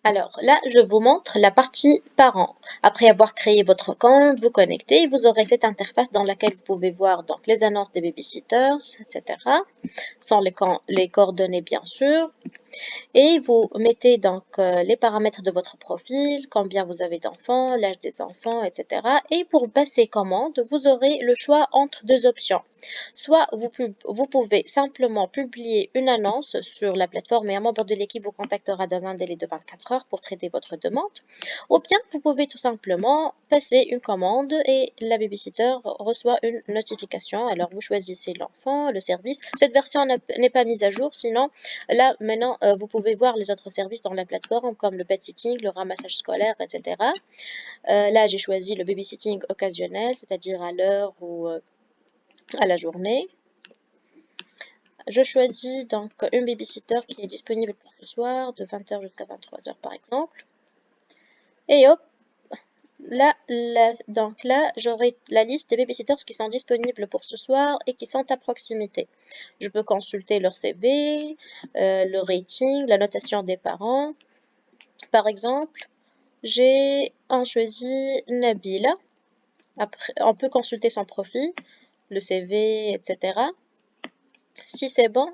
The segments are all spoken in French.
Alors là, je vous montre la partie parents. Après avoir créé votre compte, vous connectez, vous aurez cette interface dans laquelle vous pouvez voir donc les annonces des babysitters, etc. Sans les coordonnées bien sûr. Et vous mettez donc les paramètres de votre profil, combien vous avez d'enfants, l'âge des enfants, etc. Et pour passer commande, vous aurez le choix entre deux options. Soit vous pouvez simplement publier une annonce sur la plateforme et un membre de l'équipe vous contactera dans un délai de 24 heures pour traiter votre demande. Ou bien vous pouvez tout simplement passer une commande et la babysitter reçoit une notification. Alors vous choisissez l'enfant, le service. Cette version n'est pas mise à jour, sinon là, maintenant, vous pouvez voir les autres services dans la plateforme comme le pet sitting, le ramassage scolaire, etc. Là, j'ai choisi le babysitting occasionnel, c'est-à-dire à l'heure ou à la journée. Je choisis donc une babysitter qui est disponible pour ce soir, de 20 h jusqu'à 23 h par exemple. Et hop, donc là, j'aurai la liste des babysitters qui sont disponibles pour ce soir et qui sont à proximité. Je peux consulter leur CV, le rating, la notation des parents. Par exemple, j'ai choisi Nabila. Après, on peut consulter son profil, le CV, etc. Si c'est bon,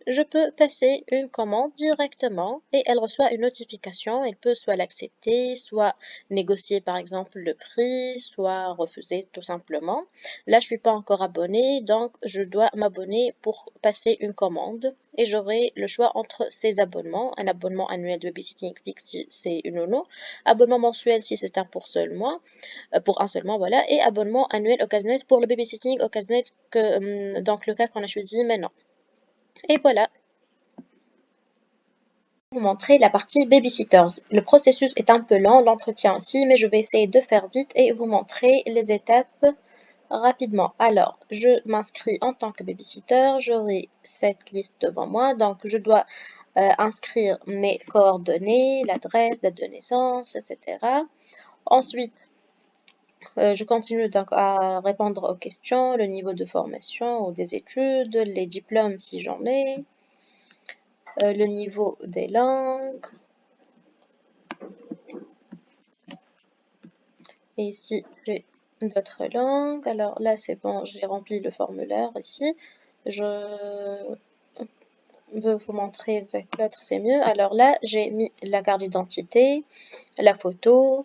je peux passer une commande directement et elle reçoit une notification. Elle peut soit l'accepter, soit négocier par exemple le prix, soit refuser tout simplement. Là, je suis pas encore abonnée, donc je dois m'abonner pour passer une commande et j'aurai le choix entre ces abonnements. Un abonnement annuel de babysitting fixe si c'est une ou non, abonnement mensuel si c'est un pour un seul mois, voilà, et abonnement annuel occasionnel pour le babysitting occasionnel donc le cas qu'on a choisi maintenant. Et voilà, vous montrer la partie babysitters. Le processus est un peu lent, l'entretien aussi, mais je vais essayer de faire vite et vous montrer les étapes rapidement. Alors, je m'inscris en tant que babysitter, j'aurai cette liste devant moi, donc je dois inscrire mes coordonnées, l'adresse, date de naissance, etc. Ensuite, je continue donc à répondre aux questions, le niveau de formation ou des études, les diplômes si j'en ai, le niveau des langues. Et ici, j'ai d'autres langues. Alors là, c'est bon, j'ai rempli le formulaire ici. Je veux vous montrer avec l'autre, c'est mieux. Alors là, j'ai mis la carte d'identité, la photo.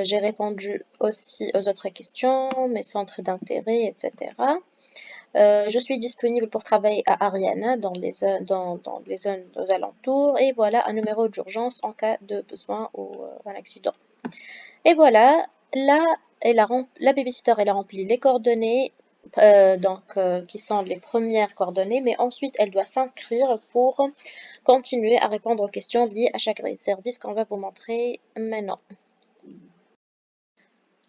J'ai répondu aussi aux autres questions, mes centres d'intérêt, etc. Je suis disponible pour travailler à Ariana dans les zones aux alentours. Et voilà un numéro d'urgence en cas de besoin ou un accident. Et voilà, là, la babysitter, elle a rempli les coordonnées, qui sont les premières coordonnées, mais ensuite, elle doit s'inscrire pour continuer à répondre aux questions liées à chaque service qu'on va vous montrer maintenant.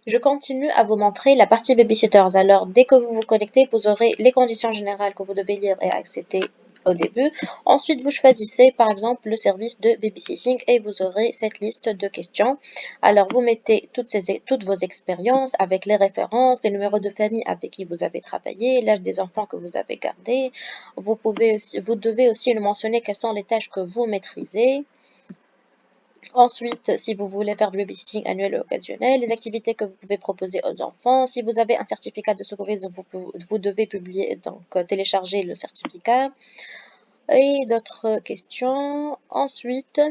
Je continue à vous montrer la partie babysitters. Alors, dès que vous vous connectez, vous aurez les conditions générales que vous devez lire et accepter au début. Ensuite, vous choisissez par exemple le service de babysitting et vous aurez cette liste de questions. Alors, vous mettez toutes vos expériences avec les références, les numéros de famille avec qui vous avez travaillé, l'âge des enfants que vous avez gardés. Vous devez aussi le mentionner quelles sont les tâches que vous maîtrisez. Ensuite, si vous voulez faire du babysitting annuel ou occasionnel, les activités que vous pouvez proposer aux enfants. Si vous avez un certificat de secourisme, vous devez publier, donc télécharger le certificat. Et d'autres questions. Ensuite,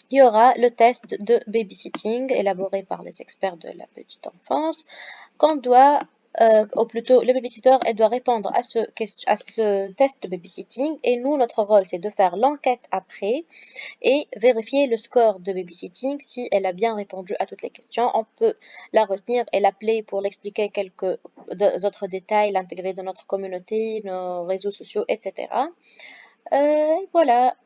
il y aura le test de babysitting élaboré par les experts de la petite enfance qu'on doit ou plutôt le babysitter, elle doit répondre à ce test de babysitting et nous, notre rôle, c'est de faire l'enquête après et vérifier le score de babysitting. Si elle a bien répondu à toutes les questions, on peut la retenir et l'appeler pour l'expliquer quelques autres détails, l'intégrer dans notre communauté, nos réseaux sociaux, etc. Voilà.